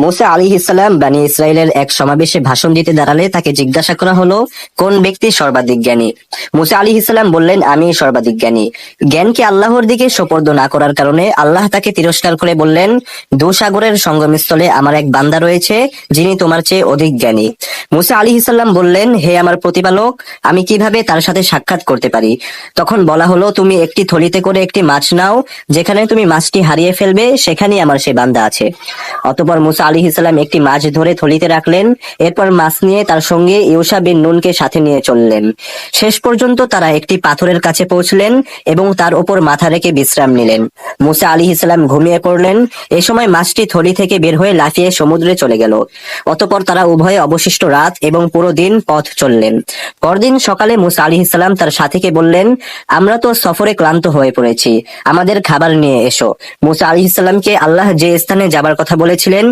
মুসা আলাইহিসসালাম বনী ইসরাইলের এক সমাবেশে ভাষণ দিতে দাঁড়ালে তাকে জিজ্ঞাসা করা হলো, কোন ব্যক্তি সর্বাধিক জ্ঞানী? মুসা আলাইহিসসালাম বললেন, আমি সর্বাধিক জ্ঞানী। জ্ঞানকে আল্লাহর দিকে সোপর্দ না করার কারণে আল্লাহ তাকে তিরস্কার করে বললেন, দুসাগরের সঙ্গমস্থলে আমার এক বান্দা রয়েছে যিনি তোমার চেয়ে অধিক জ্ঞানী। মুসা আলাইহিসসালাম বললেন, হে আমার প্রতিপালক, আমি কিভাবে তার সাথে সাক্ষাৎ করতে পারি? তখন বলা হলো, তুমি একটি থলিতে করে একটি মাছ নাও, যেখানে তুমি মাছটি হারিয়ে ফেলবে সেখানেই আমার সে বান্দা আছে। অতঃপর মুসা আলাইহিসসালাম একটি মাছ ধরে থলিতে রাখলেন। এরপর মাছ নিয়ে তার সঙ্গে ইউশা বিন নুনকে সাথে নিয়ে চললেন। শেষ পর্যন্ত তারা একটি পাথরের কাছে পৌঁছলেন এবং তার উপর মাথা রেখে বিশ্রাম নিলেন। মুসা আলাইহিসসালাম ঘুমিয়ে পড়লেন। এ সময় মাছটি থলি থেকে বের হয়ে লাফিয়ে সমুদ্রে চলে গেল। অতঃপর তারা উভয়ে অবশিষ্ট রাত এবং পুরো দিন পথ চললেন। পরদিন সকালে মুসা আলাইহিসসালাম তার সাথীকে বললেন, আমরা তো সফরে ক্লান্ত হয়ে পড়েছি, আমাদের খাবার নিয়ে এসো। মুসা আলাইহিসসালামকে আল্লাহ যে স্থানে যাবার কথা বলেছিলেন